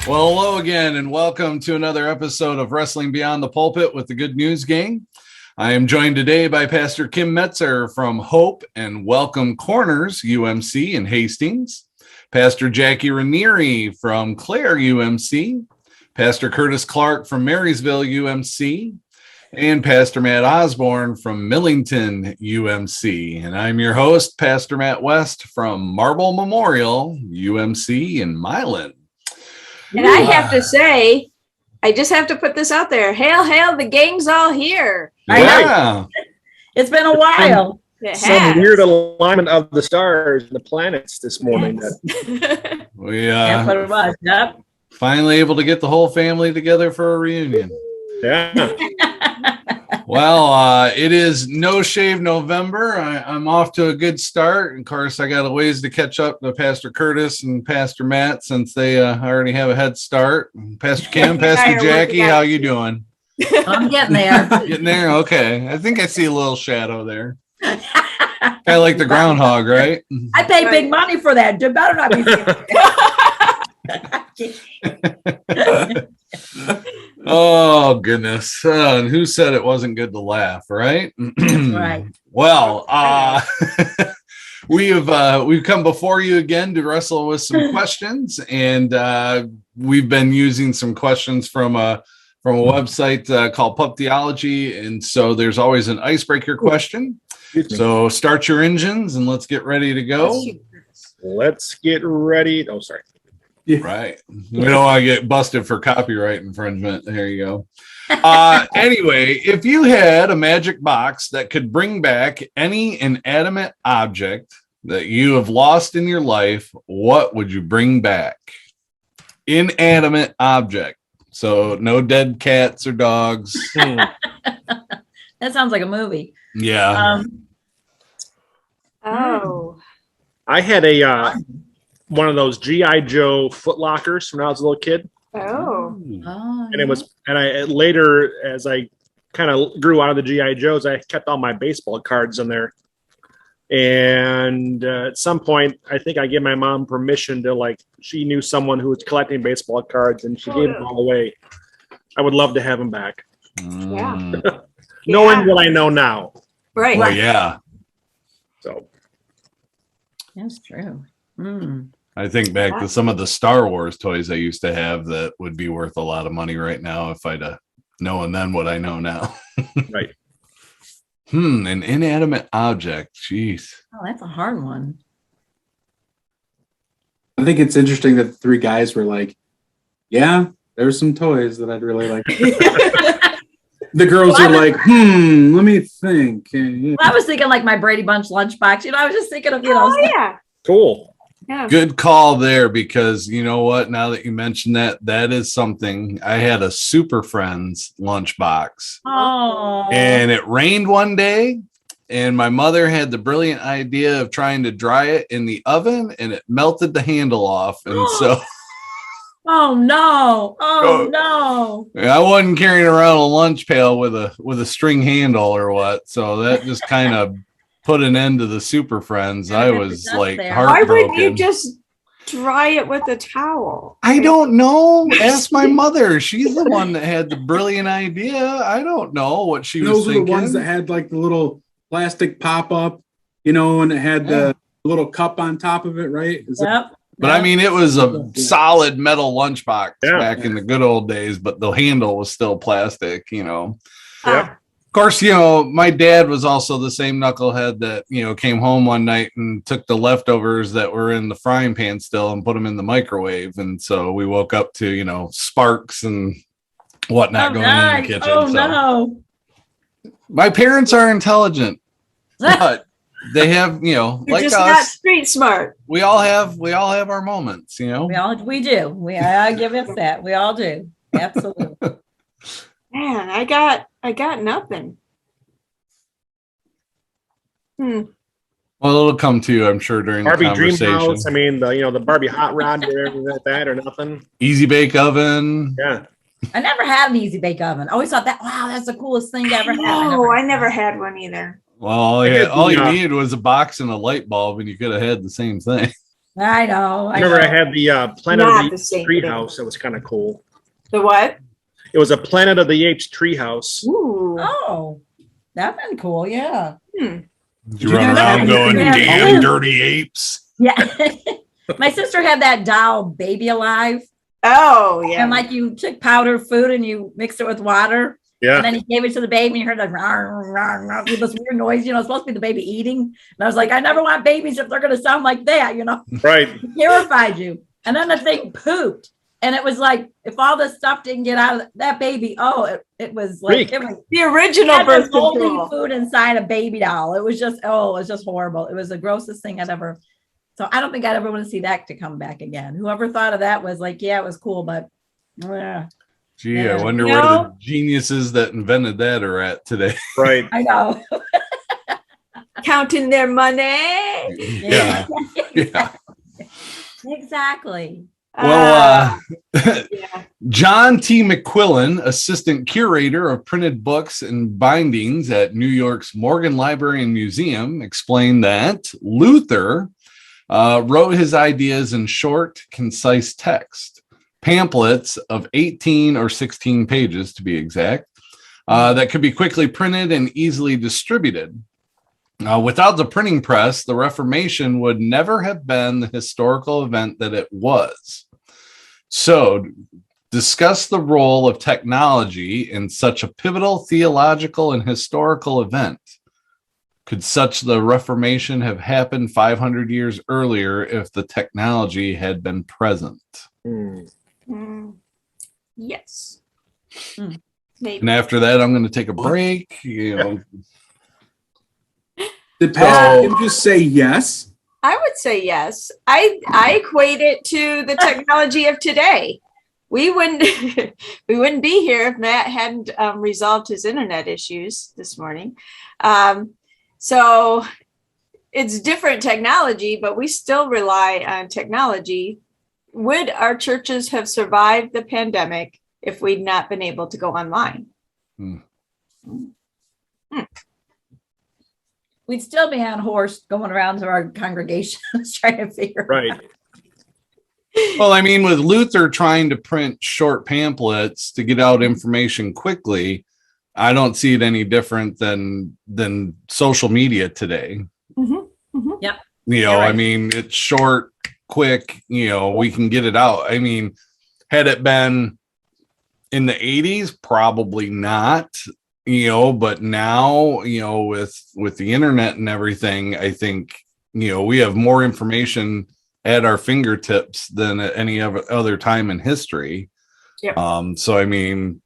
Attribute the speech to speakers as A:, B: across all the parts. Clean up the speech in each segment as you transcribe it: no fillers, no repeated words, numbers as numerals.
A: Well, hello again, and welcome to another episode of Wrestling Beyond the Pulpit with the Good News Gang. I am joined today by Pastor Kim Metzer from Hope and Welcome Corners UMC in Hastings, Pastor Jackie Ranieri from Clare UMC, Pastor Curtis Clark from Marysville UMC, and Pastor Matt Osborne from Millington UMC. And I'm your host, Pastor Matt West from Marble Memorial UMC in Milan.
B: And I have to say, I just have to put this out there. Hail, hail, the gang's all here.
A: Yeah.
C: It's been a while.
D: Some weird alignment of the stars and the planets this morning.
B: Yes.
A: We
C: That's what it was. Yep.
A: finally able to get the whole family together for a reunion.
D: Yeah.
A: Well, it is No Shave November. I'm off to a good start. Of course, I got a ways to catch up to Pastor Curtis and Pastor Matt since they already have a head start. Pastor Kim, Pastor Jackie, how you doing?
C: I'm getting there.
A: Getting there? Okay. I think I see a little shadow there. Kind of like the groundhog, right?
C: I pay big money for that. You better not be.
A: Oh, goodness. And who said it wasn't good to laugh, right?
C: Right.
A: Well, we've come before you again to wrestle with some questions, and we've been using some questions from a website called Pup Theology, and so there's always an icebreaker question. So start your engines and let's get ready to go.
D: Let's get ready. Oh, sorry.
A: Yeah. Right. We don't want to get busted for copyright infringement. There you go. Anyway, if you had a magic box that could bring back any inanimate object that you have lost in your life, what would you bring back? Inanimate object. So no dead cats or dogs.
C: That sounds like a movie.
A: Yeah.
D: I had one of those G.I. Joe foot lockers when I was a little kid.
B: Oh.
D: And it was, and I later, as I kind of grew out of the G.I. Joes, I kept all my baseball cards in there. And at some point, I think I gave my mom permission to, she knew someone who was collecting baseball cards and she gave them all away. I would love to have them back.
B: Yeah.
D: Knowing what I know now.
B: Right.
A: Well, yeah.
D: So.
C: That's true.
A: I think back to some of the Star Wars toys I used to have that would be worth a lot of money right now if I'd known then what I know now.
D: Right.
A: An inanimate object. Jeez.
C: Oh, that's a hard one.
E: I think it's interesting that the three guys were like, yeah, there's some toys that I'd really like. The girls are like, let me think.
C: Well, I was thinking like my Brady Bunch lunchbox. I was just thinking of,
B: yeah.
D: Cool.
B: Yeah.
A: Good call there, because you know what? Now that you mentioned that is something. I had a Super Friends lunchbox.
C: Oh.
A: And it rained one day, and my mother had the brilliant idea of trying to dry it in the oven, and it melted the handle off. And so
C: Oh no. Oh no.
A: I wasn't carrying around a lunch pail with a string handle or what. So that just kind of put an end to the Super Friends. I was like heartbroken.
B: Why would you just dry it with a towel?
A: I don't know. Ask my mother. She's the one that had the brilliant idea. I don't know what she was thinking.
E: Those are the ones that had like the little plastic pop up, and it had the little cup on top of it, right?
A: But I mean, it was a solid metal lunchbox back in the good old days, but the handle was still plastic,
D: Yep.
A: Of course, my dad was also the same knucklehead that, came home one night and took the leftovers that were in the frying pan still and put them in the microwave. And so we woke up to, sparks and whatnot going on in the kitchen.
C: Oh, no.
A: My parents are intelligent, but they have,
B: You're
A: like
B: just
A: us,
B: not street smart.
A: we all have our moments,
C: We do. I give us that. We all do. Absolutely.
B: Man, I got nothing.
A: Well, it'll come to you, I'm sure, during
D: Barbie
A: the conversation.
D: Dream House. I mean, the Barbie hot rod or anything like that, or nothing.
A: Easy bake oven.
D: Yeah.
C: I never had an easy bake oven. I always thought that's the coolest thing to ever have.
B: No, I never had one either.
A: Well, all you needed was a box and a light bulb, and you could have had the same thing.
C: I know.
D: I remember I
C: know.
D: had the Planet
B: Not
D: of
B: the
D: the
B: same
D: Apes
B: thing.
D: treehouse. That was kind of cool.
B: The what?
D: It was a Planet of the Apes treehouse.
B: Ooh.
C: Oh, that'd been cool. Yeah.
B: Hmm.
A: You run
C: guys
A: around
C: have
A: going,
C: anything
A: damn
C: else?
A: dirty apes.
C: Yeah. My sister had that doll, Baby Alive.
B: Oh, yeah.
C: And like you took powdered food and you mixed it with water.
D: Yeah.
C: And then you gave it to the baby and you heard like with this weird noise, it's supposed to be the baby eating. And I was like, I never want babies if they're going to sound like that,
D: Right.
C: It terrified you. And then the thing pooped. And it was like, if all this stuff didn't get out of that baby, it was like, it was
B: The original
C: had
B: birth
C: this moldy
B: control.
C: food inside a baby doll. It was just horrible. It was the grossest thing I'd ever. So I don't think I'd ever want to see that to come back again. Whoever thought of that was like, yeah, it was cool, but
A: Gee,
C: Yeah.
A: I wonder where the geniuses that invented that are at today.
D: Right.
C: I know.
B: Counting their money.
A: Yeah. Yeah.
C: Exactly.
A: Well,
B: Yeah.
A: John T. McQuillan, assistant curator of printed books and bindings at New York's Morgan Library and Museum, explained that Luther wrote his ideas in short, concise text, pamphlets of 18 or 16 pages, to be exact, that could be quickly printed and easily distributed. Without the printing press, the Reformation would never have been the historical event that it was. So, discuss the role of technology in such a pivotal theological and historical event. Could such the Reformation have happened 500 years earlier if the technology had been present?
B: Yes.
C: Hmm.
B: Maybe.
A: And after that, I'm going to take a break.
E: Did Pastor Kim just say yes?
B: I would say yes. I equate it to the technology of today. We wouldn't we wouldn't be here if Matt hadn't resolved his internet issues this morning. So it's different technology, but we still rely on technology. Would our churches have survived the pandemic if we'd not been able to go online?
C: We'd still be on horse going around to our congregations trying to figure it out.
D: Right.
A: Well, I mean, with Luther trying to print short pamphlets to get out information quickly, I don't see it any different than social media today.
C: Yep.
A: I
C: right.
A: mean, it's short, quick, we can get it out. I mean, had it been in the 80s, probably not, but now, with the internet and everything, I think, we have more information at our fingertips than at any other time in history.
B: Yep.
A: So, I mean,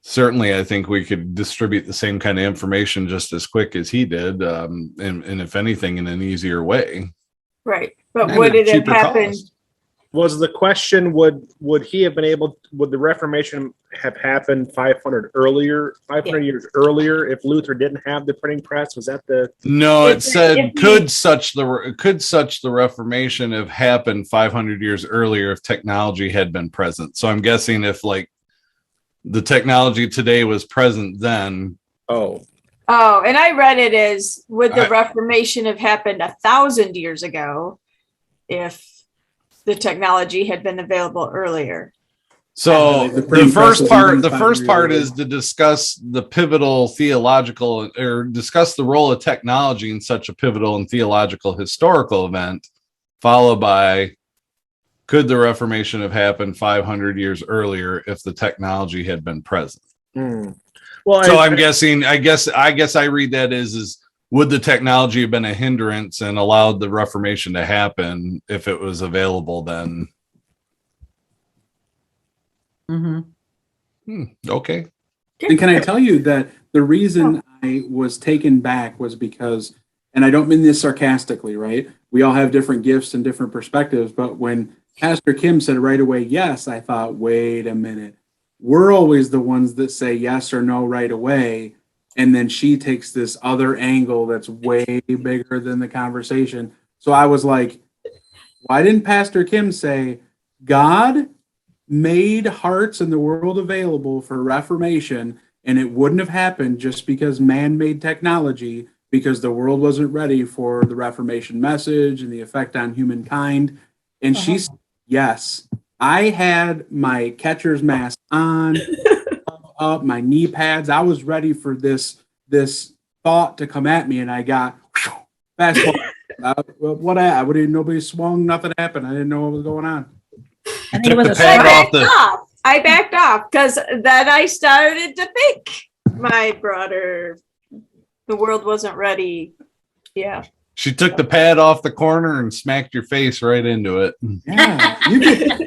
A: certainly I think we could distribute the same kind of information just as quick as he did. And if anything, in an easier way.
B: Right. But
A: And
B: would
A: at
B: it have
A: cheaper
B: happened?
A: cost.
D: Was the question, would the Reformation have happened 500 years earlier if Luther didn't have the printing press? Was that the
A: No, it
B: If-
A: said
B: if
A: could such the Reformation have happened 500 years earlier if technology had been present. So I'm guessing if like the technology today was present then.
D: Oh,
B: and I read it as would the Reformation have happened 1,000 years ago if the technology had been available earlier?
A: So
E: The
A: the
E: printing press
A: first
E: was
A: part,
E: even
A: the
E: 500
A: first part
E: years
A: is to discuss the pivotal theological or discuss the role of technology in such a pivotal and theological historical event, followed by could the Reformation have happened 500 years earlier if the technology had been present?
D: well,
A: So I'm guessing, I guess I read that as would the technology have been a hindrance and allowed the Reformation to happen if it was available then? Okay.
E: And can I tell you that the reason I was taken back was because, and I don't mean this sarcastically, right? We all have different gifts and different perspectives, but when Pastor Kim said right away, yes, I thought, wait a minute. We're always the ones that say yes or no right away. And then she takes this other angle that's way bigger than the conversation. So I was like, why didn't Pastor Kim say, God made hearts in the world available for Reformation, and it wouldn't have happened just because man-made technology because the world wasn't ready for the Reformation message and the effect on humankind. And she said, yes, I had my catcher's mask on, up, my knee pads. I was ready for this thought to come at me, and I got fastball. Nobody swung, nothing happened. I didn't know what was going on.
C: I think it was a
A: Pad
C: strike.
A: off
B: I backed off because then I started to think my brother, the world wasn't ready. Yeah.
A: She took the pad off the corner and smacked your face right into it.
E: Yeah,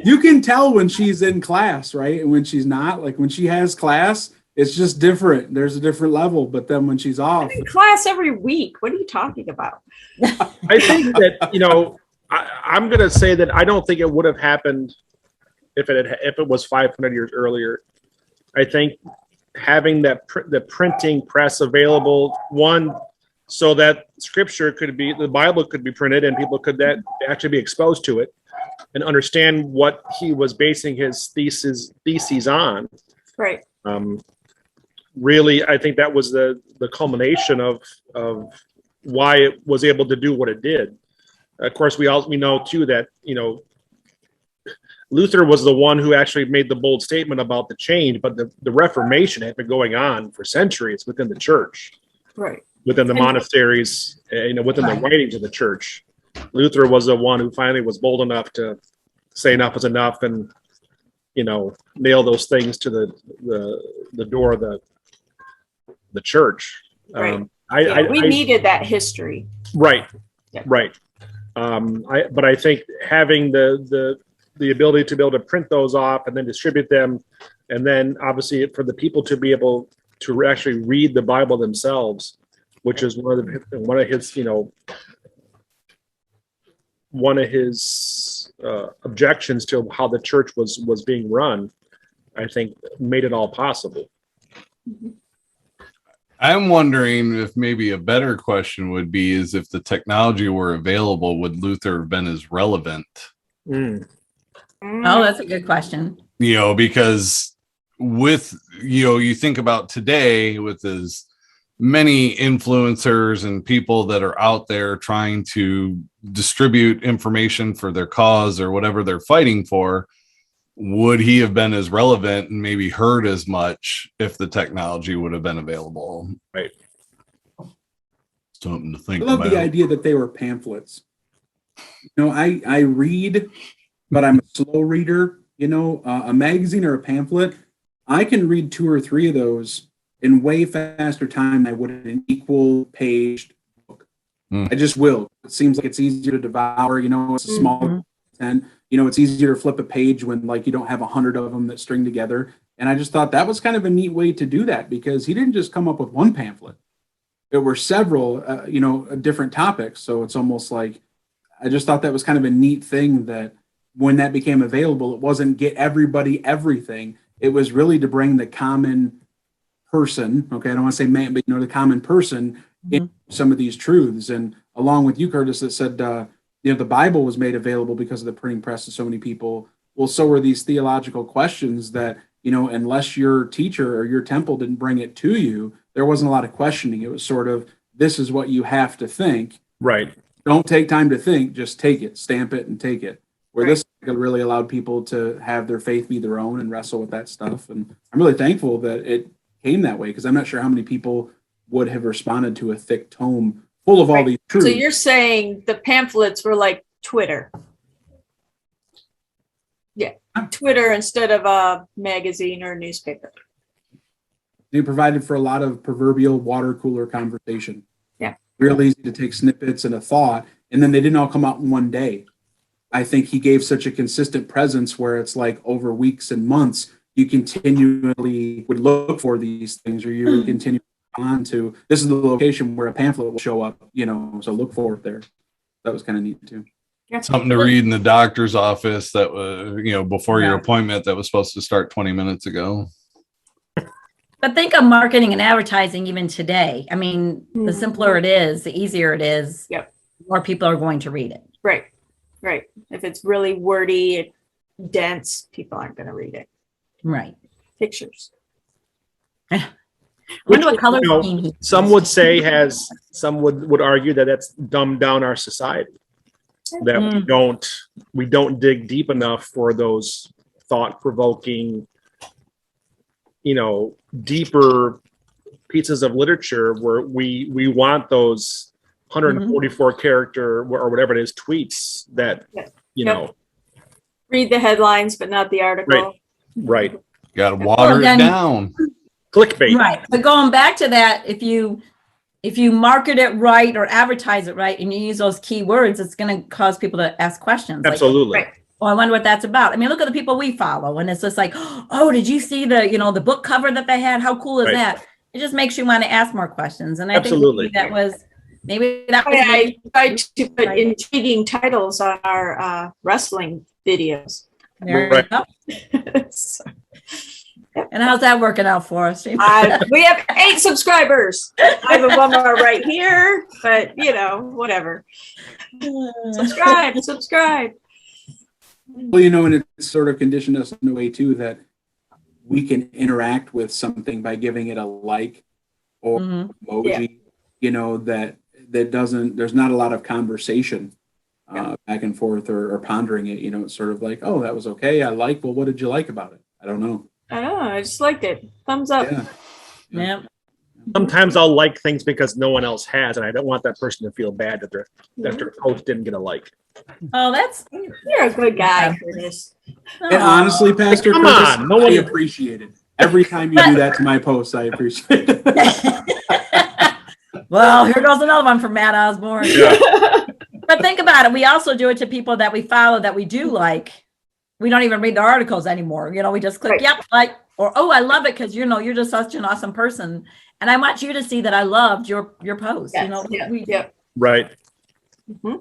E: you can tell when she's in class, right? And when she's not. Like when she has class, it's just different. There's a different level. But then when she's off,
B: I'm in class every week. What are you talking about?
D: I think that, I'm going to say that I don't think it would have happened if it was 500 years earlier. I think having the printing press available, one, so that the Bible could be printed and people could actually be exposed to it and understand what he was basing his theses on.
B: Right.
D: Really, I think that was the culmination of why it was able to do what it did. Of course, we know too that, Luther was the one who actually made the bold statement about the change, but the Reformation had been going on for centuries within the church.
B: Right.
D: Within the monasteries, within the writings of the church. Luther was the one who finally was bold enough to say enough is enough and, nail those things to the door of the church.
B: Right. We needed that history.
D: Right.
B: Yeah.
D: Right. But I think having the ability to be able to print those off and then distribute them, and then obviously for the people to be able to actually read the Bible themselves, which is one of his objections to how the church was being run, I think made it all possible.
A: I'm wondering if maybe a better question would be is if the technology were available, would Luther have been as relevant?
C: Oh, that's a good question.
A: Because with, you think about today with as many influencers and people that are out there trying to distribute information for their cause or whatever they're fighting for, would he have been as relevant and maybe heard as much if the technology would have been available?
D: Right.
A: Something to think
E: I love
A: about.
E: the idea that they were pamphlets. I read, but I'm a slow reader. A magazine or a pamphlet, I can read 2 or 3 of those in way faster time than I would in an equal paged book. I just will. It seems like it's easier to devour. It's a small content. It's easier to flip a page when you don't have 100 of them that string together. And I just thought that was kind of a neat way to do that because he didn't just come up with one pamphlet. There were several, different topics. So it's almost like I just thought that was kind of a neat thing that when that became available, it wasn't get everybody everything. It was really to bring the common person. Okay, I don't want to say man, but the common person in some of these truths. And along with you, Curtis, that said, the Bible was made available because of the printing press to so many people. Well, so were these theological questions that, unless your teacher or your temple didn't bring it to you, there wasn't a lot of questioning. It was sort of, this is what you have to think.
D: Right.
E: Don't take time to think, just take it, stamp it and take it. Where this really allowed people to have their faith be their own and wrestle with that stuff. And I'm really thankful that it came that way because I'm not sure how many people would have responded to a thick tome full of all these truths.
B: So you're saying the pamphlets were like Twitter. Yeah, Twitter instead of a magazine or a newspaper.
E: They provided for a lot of proverbial water cooler conversation.
B: Yeah.
E: Real easy to take snippets and a thought, and then they didn't all come out in one day. I think he gave such a consistent presence where it's like over weeks and months, you continually would look for these things or you would continue on to, this is the location where a pamphlet will show up, so look for it there. That was kind of neat too.
A: Something to read in the doctor's office that was, before your appointment that was supposed to start 20 minutes ago.
C: But think of marketing and advertising even today. I mean, the simpler it is, the easier it is.
B: Yep.
C: More people are going to read it.
B: Right. If it's really wordy, dense, people aren't going to read it.
C: Right.
B: Pictures.
C: Wonder what color
D: you know,
C: scheme he
D: some would say some would argue that that's dumbed down our society. That we don't dig deep enough for those thought-provoking, deeper pieces of literature where we want those 144 character or whatever it is tweets that
B: read the headlines but not the article.
D: Right.
A: Got to water it down.
D: Clickbait.
C: Right. But going back to that, if you market it right or advertise it right and you use those key words, it's going to cause people to ask questions.
D: Absolutely.
B: Like,
C: I wonder what that's about. I mean, look at the people we follow, and it's just like, oh, did you see the book cover that they had? How cool is that? It just makes you want to ask more questions. And I think maybe that was
B: I tried to put intriguing titles on our wrestling videos.
C: There you go. So, and how's that working out for us?
B: We have 8 subscribers. I have one more right here, but whatever. Subscribe.
E: Well, and it's sort of conditioned us in a way too that we can interact with something by giving it a like or emoji, that doesn't, there's not a lot of conversation back and forth or pondering it. It's sort of like, oh, that was okay. I like, well, what did you like about it? I don't know.
B: I just liked it. Thumbs up.
C: Yeah.
D: Sometimes I'll like things because no one else has, and I don't want that person to feel bad that their post didn't get a like.
C: Oh,
B: you're a good guy, Curtis.
E: And honestly, Pastor
D: Come
E: Curtis,
D: on, no one-
E: I appreciate it. Every time you do that to my posts, I appreciate it.
C: Well, here goes another one from Matt Osborne.
D: Yeah.
C: But think about it. We also do it to people that we follow that we do like. We don't even read the articles anymore. We just click, yep, like, or, oh, I love it because, you're just such an awesome person. And I want you to see that I loved your post.
B: Yes.
D: Right.
B: Mm-hmm.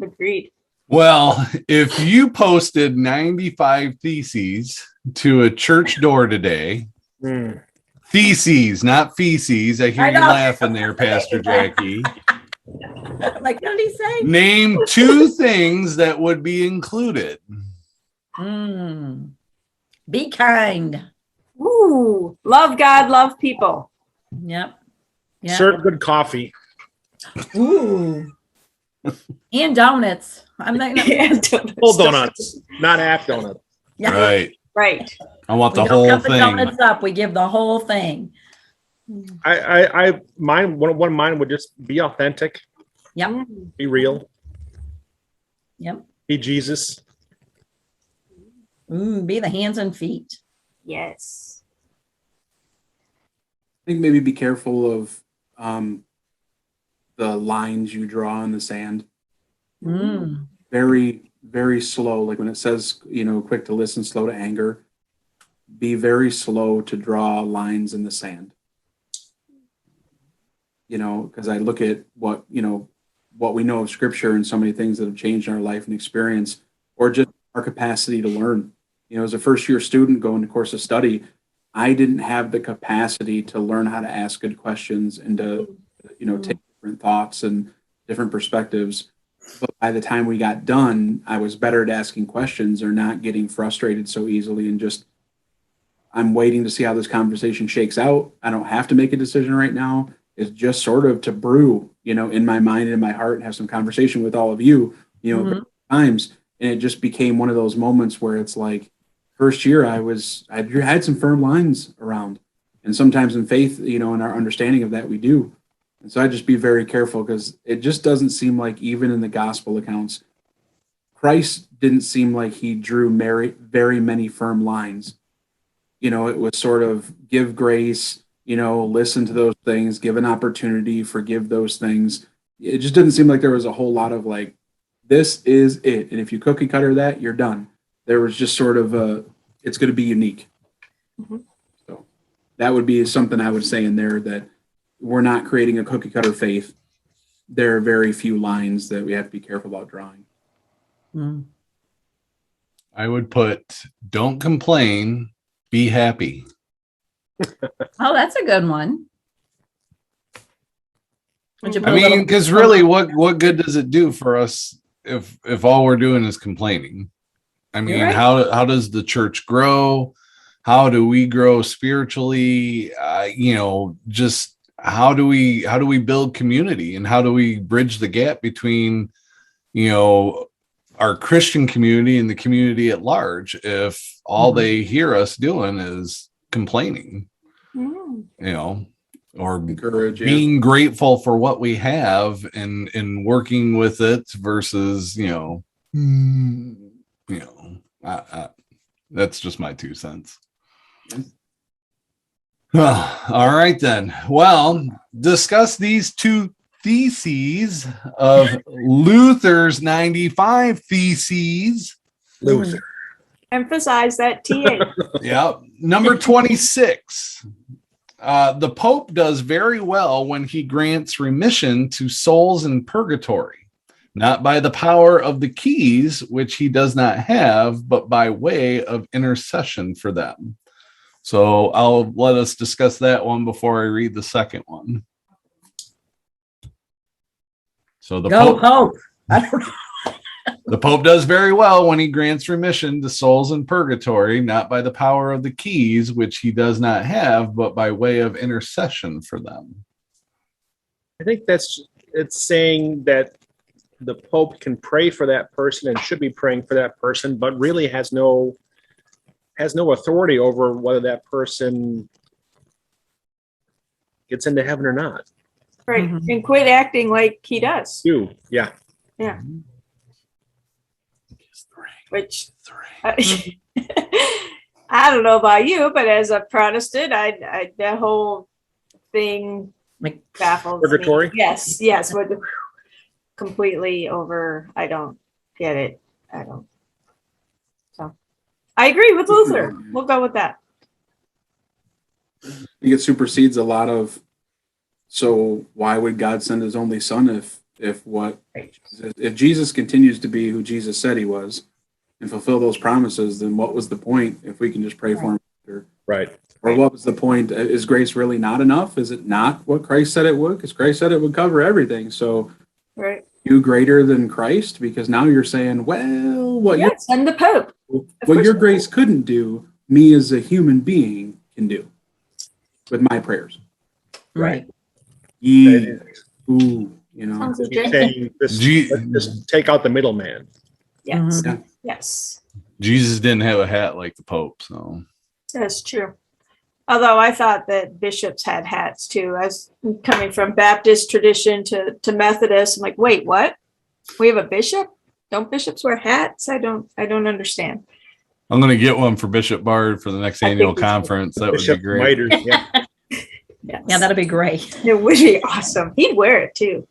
B: Agreed.
A: Well, if you posted 95 theses to a church door today, theses, not feces. I hear you laughing there, Pastor Jackie.
C: Like, what did he say?
A: Name 2 things that would be included.
C: Be kind.
B: Ooh, love God, love people.
C: Yep.
D: Serve good coffee.
C: Ooh. And donuts. I'm not
D: Full donuts, not half donuts.
C: Yeah.
B: Right.
A: I want the
C: We
A: whole
C: don't cut
A: thing.
C: the donuts up. We give the whole thing.
D: One of mine would just be authentic.
C: Yep.
D: Be real.
C: Yep.
D: Be Jesus.
C: Be the hands and feet.
B: Yes.
E: I think maybe be careful of the lines you draw in the sand. Very, very slow. Like when it says, quick to listen, slow to anger. Be very slow to draw lines in the sand. Because I look at what we know of Scripture and so many things that have changed in our life and experience, or just our capacity to learn. As a first-year student going to course of study, I didn't have the capacity to learn how to ask good questions and to, take different thoughts and different perspectives. But by the time we got done, I was better at asking questions or not getting frustrated so easily and just, I'm waiting to see how this conversation shakes out. I don't have to make a decision right now. It's just sort of to brew, in my mind and in my heart and have some conversation with all of you, times. And it just became one of those moments where it's like, first year I had some firm lines around, and sometimes in faith, in our understanding of that, we do. And so I just be very careful because it just doesn't seem like even in the gospel accounts, Christ didn't seem like he drew very many firm lines. It was sort of give grace, listen to those things, give an opportunity, forgive those things. It just didn't seem like there was a whole lot of like, this is it. And if you cookie cutter that, you're done. There was just sort of it's going to be unique. So that would be something I would say in there, that we're not creating a cookie cutter faith. There are very few lines that we have to be careful about drawing.
A: I would put, don't complain, be happy.
C: Oh, that's a good one.
A: I mean, because really, what good does it do for us if all we're doing is complaining? I mean,
C: Right.
A: how does the church grow? how do we grow spiritually? Just how do we build community, and how do we bridge the gap between, our Christian community and the community at large, if all they hear us doing is complaining, or
E: Encourage,
A: being grateful for what we have and working with it versus, that's just my 2 cents. All right, then. Well, discuss these 2 theses of Luther's 95 theses.
D: Luther.
B: Emphasize that TA.
A: Yep. Number 26. The Pope does very well when he grants remission to souls in purgatory, not by the power of the keys, which he does not have, but by way of intercession for them. So I'll let us discuss that one before I read the second one. So the
C: Pope. I don't know.
A: The Pope does very well when he grants remission to souls in purgatory, not by the power of the keys, which he does not have, but by way of intercession for them.
D: I think it's saying that the Pope can pray for that person and should be praying for that person, but really has no authority over whether that person gets into heaven or not.
B: Right.
C: Mhm.
B: And quit acting like he does.
D: Yeah.
B: Yeah. Which
C: Mhm.
B: I don't know about you, but as a Protestant, I that whole thing
C: Like,
B: baffles
D: Purgatory?
B: me. Yes, with the completely over. I don't get it. I don't. So I agree with Luther. We'll go with that.
E: I think it supersedes a lot of. So why would God send His only Son if Jesus continues to be who Jesus said He was and fulfill those promises? Then what was the point if we can just pray for Him?
D: Right.
E: Or what was the point? Is grace really not enough? Is it not what Christ said it would? Because Christ said it would cover everything. So
B: Right.
E: you greater than Christ? Because now you're saying, well,
B: Yes, and the Pope.
E: what your grace couldn't do, me as a human being can do with my prayers.
C: right.
E: Ooh, you know.
B: Sounds
D: He's
B: legit.
D: saying this, let's just take out the middleman.
B: Yes.
E: Yeah.
B: Yes.
A: Jesus didn't have a hat like the Pope, so
B: That's true. Although I thought that bishops had hats too. I was coming from Baptist tradition to Methodist. I'm like, wait, what? We have a bishop? Don't bishops wear hats? I don't understand.
A: I'm going to get one for Bishop Bard for the next
B: I
A: annual
B: think we should.
A: conference. That would be
D: Bishop
A: great.
D: Miters, yeah.
B: Yes.
C: Yeah, that'd be great.
B: It would be awesome. He'd wear it too.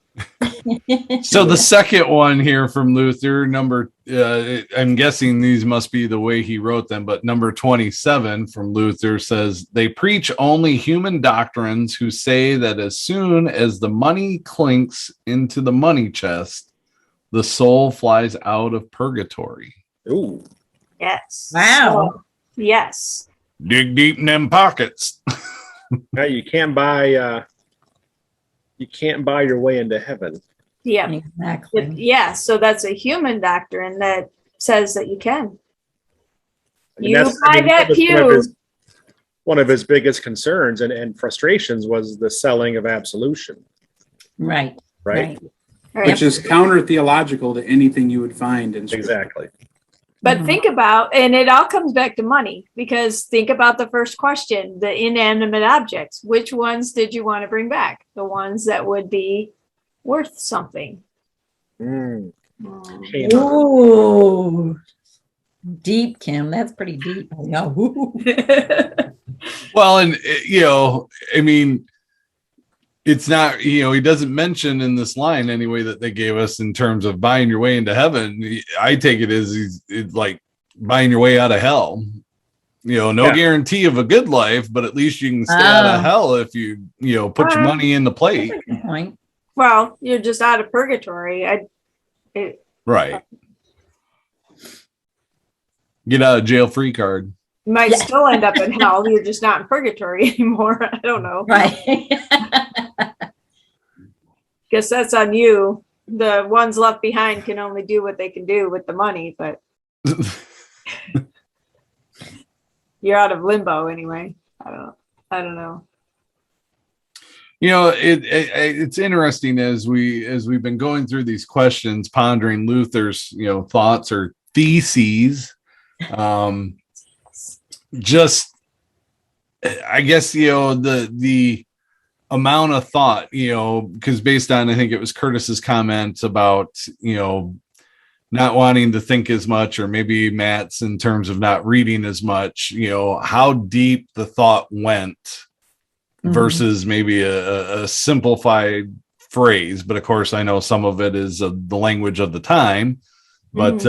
A: So the second one here from Luther, I'm guessing these must be the way he wrote them, but number 27 from Luther says, they preach only human doctrines who say that as soon as the money clinks into the money chest, the soul flies out of purgatory.
D: Ooh.
B: Yes.
C: Wow.
B: So, yes.
A: Dig deep in them pockets.
D: Now you can't buy your way into heaven.
B: Yeah.
C: Exactly.
B: Yeah. So that's a human doctrine that says that you can.
D: I mean,
B: You buy that pew.
D: One of his biggest concerns and frustrations was the selling of absolution,
C: Right.
D: right?
B: Right.
E: Which is counter theological to anything you would find in Scripture.
D: Exactly.
B: But
C: Mhm.
B: think about, and it all comes back to money, because think about the first question, the inanimate objects. Which ones did you want to bring back? The ones that would be worth something.
D: Mm.
B: Mm.
D: Shame on
C: Ooh. Deep, Kim. That's pretty deep. Yeah. Ooh.
A: Well, and I mean, it's not, he doesn't mention in this line anyway that they gave us in terms of buying your way into heaven. I take it as it's like buying your way out of hell. No guarantee of a good life, but at least you can stay out of hell if you put your money in the plate.
C: That's a good point.
B: Well, you're just out of purgatory.
A: Right. Get out of jail free card.
B: You might
C: Yeah.
B: still end up in hell. You're just not in purgatory anymore. I don't know.
C: Right.
B: Guess that's on you. The ones left behind can only do what they can do with the money, but you're out of limbo anyway. I don't know.
A: You know, it's interesting as we've been going through these questions, pondering Luther's, thoughts or theses. Just, I guess, the amount of thought, because based on, I think it was Curtis's comments about, not wanting to think as much, or maybe Matt's in terms of not reading as much, how deep the thought went versus maybe a simplified phrase. But of course, I know some of it is the language of the time, but,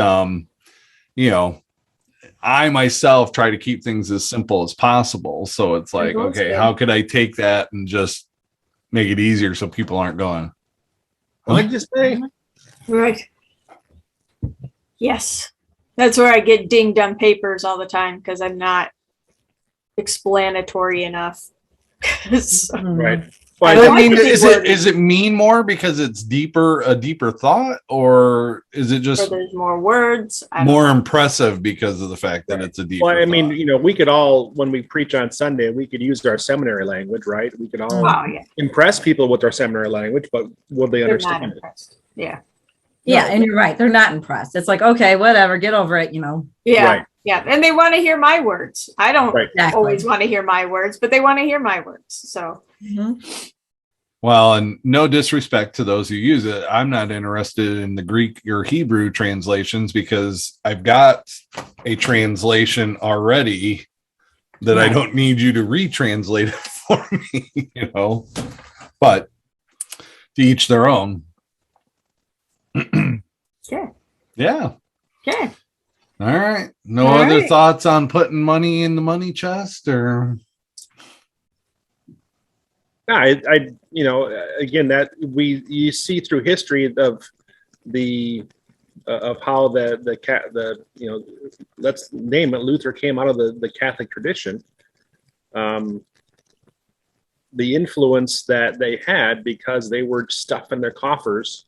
A: I myself try to keep things as simple as possible. So it's like, okay, how could I take that and just make it easier so people aren't going,
D: what did you say?
B: Right. Yes. That's where I get dinged on papers all the time because I'm not explanatory enough.
D: Right.
A: Well, I mean, is it mean more because it's a deeper thought, or is it just
B: there's more words,
A: more impressive because of the fact that it's a deeper
D: Well, I mean,
A: thought?
D: we could all, when we preach on Sunday, we could use our seminary language, right? We could all impress people with our seminary language, but will they understand?
B: Not impressed. Yeah.
C: Yeah, and you're right. They're not impressed. It's like, okay, whatever, get over it,
B: Yeah.
D: Right.
B: Yeah. And they want to hear my words. I don't
C: Exactly.
B: always want to hear my words, but they want to hear my words. So
A: Well, and no disrespect to those who use it. I'm not interested in the Greek or Hebrew translations because I've got a translation already that I don't need you to retranslate it for me, but to each their own.
B: okay.
A: Yeah.
B: Okay.
A: All right. No
B: All
A: other
B: right.
A: thoughts on putting money in the money chest, or?
D: No, again, that you see through history of the of how let's name it, Luther came out of the Catholic tradition. The influence that they had because they were stuffing their coffers.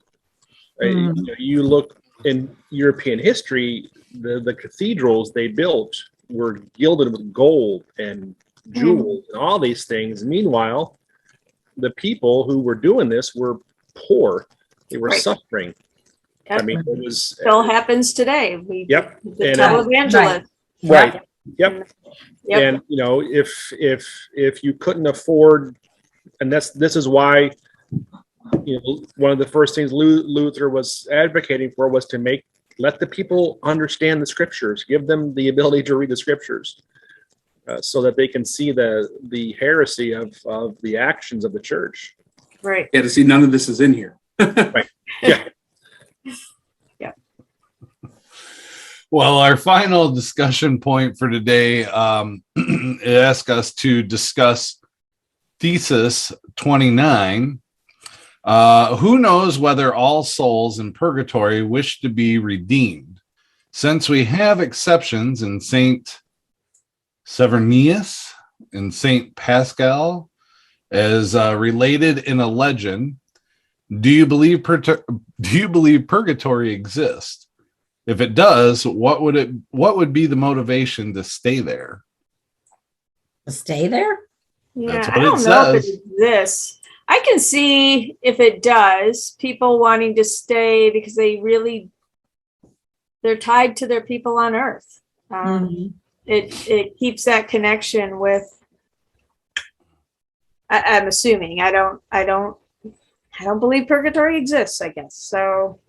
D: You look in European history, the cathedrals they built were gilded with gold and jewels and all these things. Meanwhile, the people who were doing this were poor. They were suffering.
B: Yep.
D: I mean, it was
B: Still happens today. The televangelist.
D: Right. Yep. And if you couldn't afford, and this is why one of the first things Luther was advocating for was to let the people understand the scriptures, give them the ability to read the scriptures, so that they can see the heresy of the actions of the church.
B: Right.
E: Yeah, to see none of this is in here.
D: Right. Yeah.
B: Yeah.
A: Well, our final discussion point for today, it asks us to discuss thesis 29. Who knows whether all souls in purgatory wish to be redeemed? Since we have exceptions in Saint Severnius and Saint Pascal as related in a legend, do you believe purgatory exists? If it does, what would be the motivation to stay there?
C: To stay there?
B: Yeah,
A: That's what
B: I don't
A: it
B: know if
A: says.
B: it exists. I can see if it does, people wanting to stay because they're tied to their people on earth. It keeps that connection with. I'm assuming. I don't believe purgatory exists, I guess. So.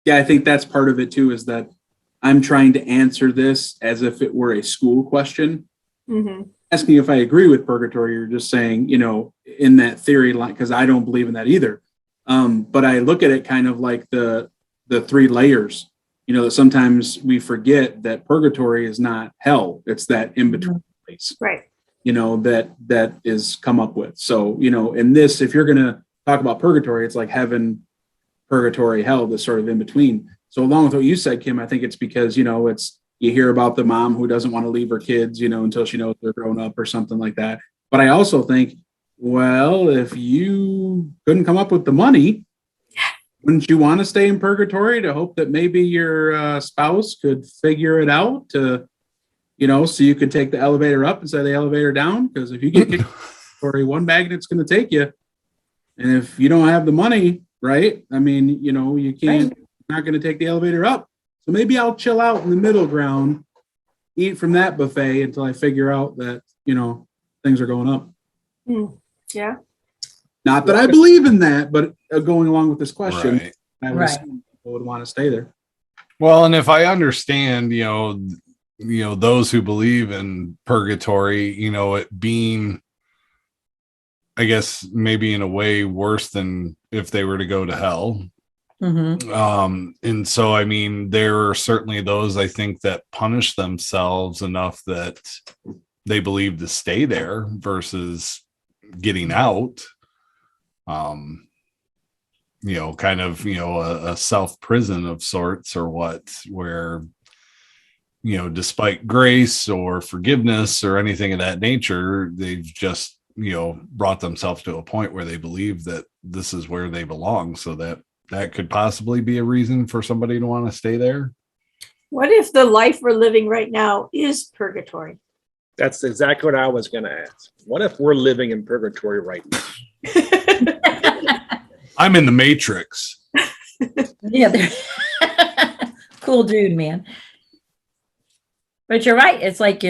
E: Yeah, I think that's part of it too, is that I'm trying to answer this as if it were a school question. Asking if I agree with purgatory, or just saying, in that theory, because I don't believe in that either. But I look at it kind of like the three layers, that sometimes we forget that purgatory is not hell. It's that in-between place,
B: right?
E: That is come up with. So, in this, if you're going to talk about purgatory, it's like heaven, purgatory, hell, this sort of in between. So along with what you said, Kim, I think it's because, you hear about the mom who doesn't want to leave her kids, until she knows they're grown up or something like that. But I also think, well, if you couldn't come up with the money, wouldn't you want to stay in purgatory to hope that maybe your spouse could figure it out to so you could take the elevator up instead of the elevator down. Because if you get kicked for one magnet's going to take you, and if you don't have the money, right? I mean, you can't.
C: Right.
E: Not going to take the elevator up. So maybe I'll chill out in the middle ground, eat from that buffet until I figure out that things are going up.
B: Yeah.
E: Not that I believe in that, but going along with this question,
A: Right.
E: I would assume people would want to stay there.
A: Well, and if I understand, those who believe in purgatory, it being, I guess, maybe in a way worse than if they were to go to hell. And so, I mean, there are certainly those, I think, that punish themselves enough that they believe to stay there versus getting out. Kind of, a self prison of sorts or what, where, despite grace or forgiveness or anything of that nature, they've just, brought themselves to a point where they believe that this is where they belong. So that could possibly be a reason for somebody to want to stay there.
B: What if the life we're living right now is purgatory?
D: That's exactly what I was going to ask. What if we're living in purgatory right now?
A: I'm in the Matrix.
C: Yeah. Cool dude, man. But you're right. It's like,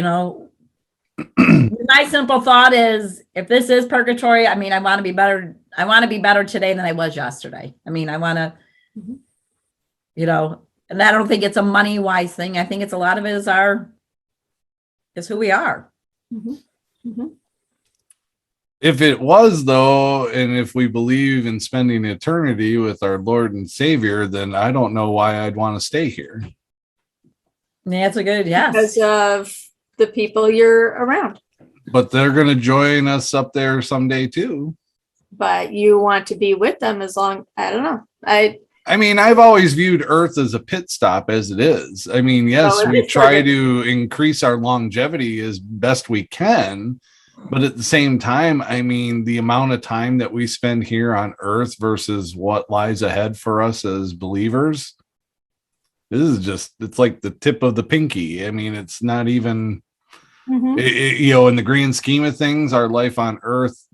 C: my simple thought is, if this is purgatory, I mean, I want to be better. I want to be better today than I was yesterday. I mean, I want to, and I don't think it's a money wise thing. I think it's a lot of it is who we are.
A: If it was, though, and if we believe in spending eternity with our Lord and Savior, then I don't know why I'd want to stay here.
C: Yeah, that's a good, yes.
B: Because of the people you're around.
A: But they're going to join us up there someday, too.
B: But you want to be with them as long, I don't know.
A: I mean, I've always viewed Earth as a pit stop as it is. I mean, yes, we try to increase our longevity as best we can. But at the same time, I mean, the amount of time that we spend here on Earth versus what lies ahead for us as believers, this is just, it's like the tip of the pinky. I mean, it's not even, in the grand scheme of things, our life on Earth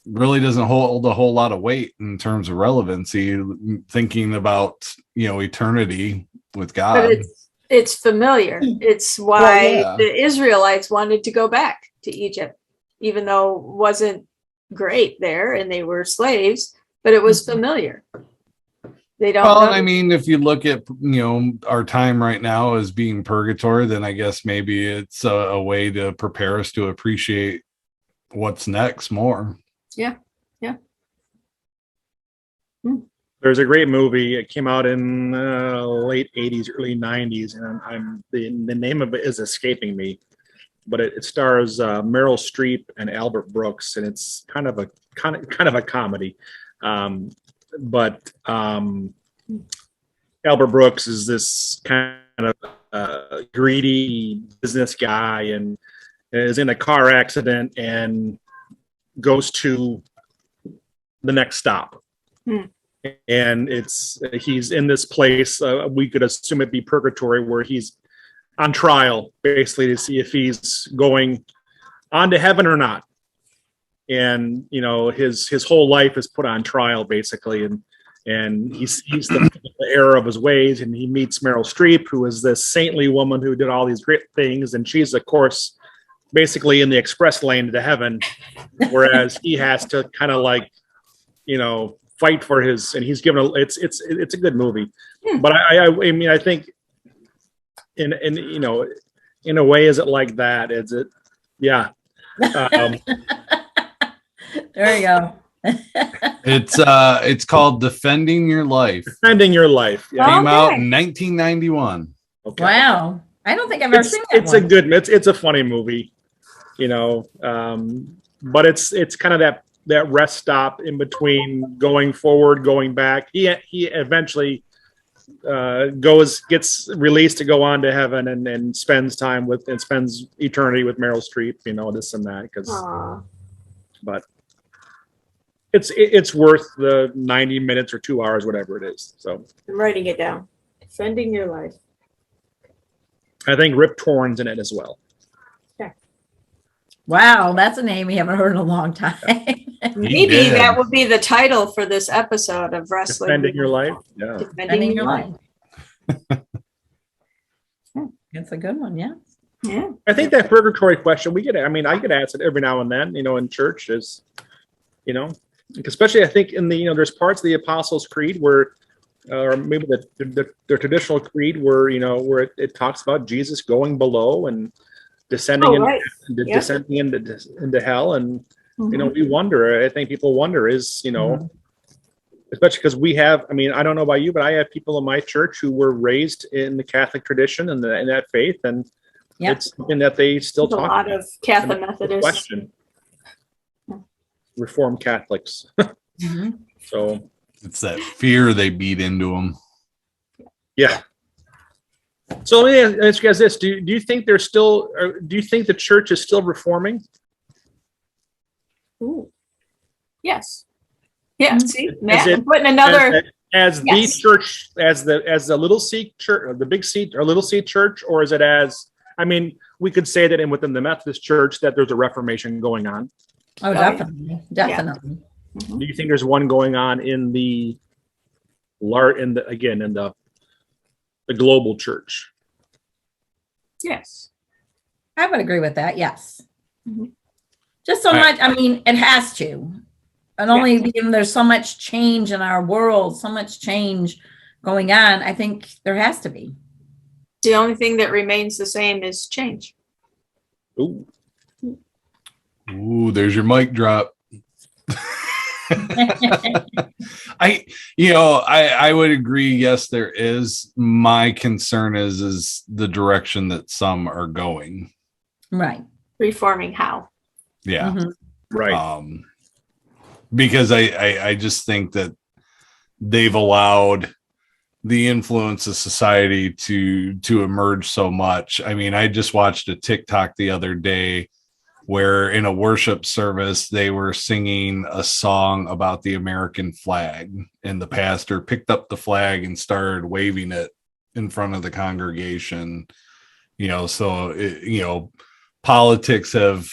A: really doesn't hold a whole lot of weight in terms of relevancy, thinking about, eternity with God.
B: But it's familiar. It's why the Israelites wanted to go back to Egypt, even though it wasn't great there and they were slaves, but it was familiar. They don't know.
A: I mean, if you look at, our time right now as being purgatory, then I guess maybe it's a way to prepare us to appreciate what's next more.
B: Yeah.
D: There's a great movie. It came out in late 80s, early 90s, and the name of it is escaping me. But it stars Meryl Streep and Albert Brooks, and it's kind of a comedy. But Albert Brooks is this kind of greedy business guy, and is in a car accident and goes to the next stop. And he's in this place. We could assume it'd be purgatory, where he's on trial, basically, to see if he's going on to heaven or not. And his whole life is put on trial, basically, and he sees the error of his ways, and he meets Meryl Streep, who is this saintly woman who did all these great things, and she's, of course, basically in the express lane to heaven, whereas he has to kind of fight for his, and he's given it's a good movie. But I mean, I think in a way, is it like that? Is it? Yeah.
C: There you go.
A: It's called Defending Your Life.
D: Defending Your Life. Yeah.
A: Came out in 1991.
D: Okay.
C: Wow. I don't think I've ever seen that.
D: It's a funny movie, but it's kind of that rest stop in between going forward, going back. He eventually gets released to go on to heaven and spends eternity with Meryl Streep, this and that. But it's worth the 90 minutes or 2 hours, whatever it is. So
B: I'm writing it down. Defending Your Life.
D: I think Rip Torn's in it as well.
C: Wow, that's a name we haven't heard in a long time.
B: Maybe
A: did.
B: that will be the title for this episode of Wrestling.
D: Defending your life. Yeah.
B: Defending your life.
C: It's a good one, yeah.
B: Yeah.
D: I think that purgatory question I get asked it every now and then, in church is, especially I think in the, there's parts of the Apostles' Creed where, or maybe the traditional creed where, where it talks about Jesus going below and descending descending into hell. And, we wonder, I think people wonder is, especially because we have, I don't know about you, but I have people in my church who were raised in the Catholic tradition and in that faith. And it's something that they still
B: There's
D: talk
B: a lot
D: about.
B: of Catholic Methodists.
D: Question. Reformed Catholics. So
A: It's that fear they beat into them.
D: yeah. So let me ask you guys this: Do you think there's still? Or do you think the church is still reforming?
B: Ooh. Yes. Yeah. See, Matt,
D: it-
B: I'm putting another.
D: As
B: Yes.
D: the church, as the little C church, or the big C or little C church, or is it as? We could say that within the Methodist Church that there's a Reformation going on.
C: Oh,
B: yeah.
C: definitely, definitely.
D: Do you think there's one going on in the the global church?
B: Yes.
C: I would agree with that. Yes.
B: Mhm.
C: Just so much. It has to. And only there's so much change in our world, so much change going on. I think there has to be.
B: The only thing that remains the same is change.
D: Ooh.
A: Ooh, there's your mic drop. I would agree. Yes, there is. My concern is the direction that some are going.
C: Right.
B: Reforming how?
A: Yeah.
C: Mhm.
D: Right.
A: Because I just think that they've allowed the influence of society to emerge so much. I just watched a TikTok the other day where in a worship service, they were singing a song about the American flag, and the pastor picked up the flag and started waving it in front of the congregation. Politics have,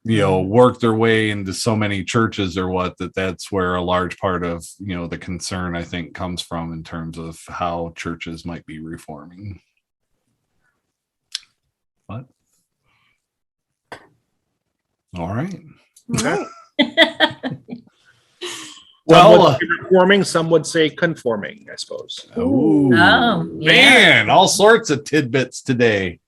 A: worked their way into so many churches or that's where a large part of, the concern I think comes from in terms of how churches might be reforming. What? All right.
B: Right.
D: Well, reforming, some would say conforming, I suppose.
A: Oh,
C: yeah.
A: man, all sorts of tidbits today.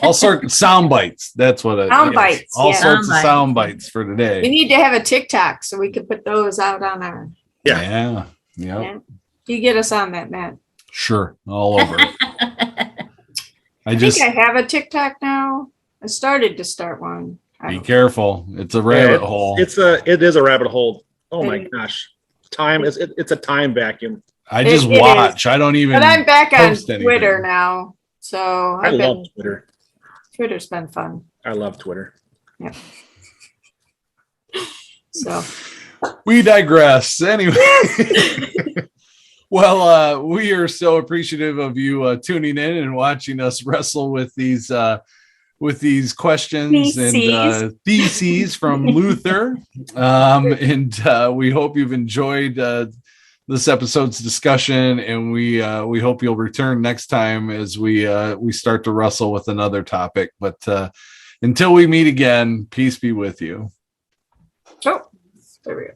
A: All sorts of sound bites. That's what
B: Sound bites,
A: all
B: yeah.
A: sorts of
C: Sound
A: sound bites for today.
B: We need to have a TikTok so we can put those out on our.
A: Yeah.
B: Yeah. You get us on that, Matt.
A: Sure. All over it.
B: I think I have a TikTok now. I started to start one.
A: Be careful. It's a rabbit hole.
D: It is a rabbit hole. Oh my
B: It-
D: gosh. Time is it's a time vacuum.
A: I just
B: it
A: watch. I don't even
B: But I'm back on
A: post anything.
B: Twitter now. So
D: I
B: I've
D: love
B: been,
D: Twitter.
B: Twitter's been fun.
D: I love Twitter.
B: So
A: We digress. Anyway. Well, we are so appreciative of you tuning in and watching us wrestle with these questions and theses from Luther. And we hope you've enjoyed this episode's discussion, and we hope you'll return next time as we start to wrestle with another topic. But until we meet again, peace be with you.
B: oh, there we go.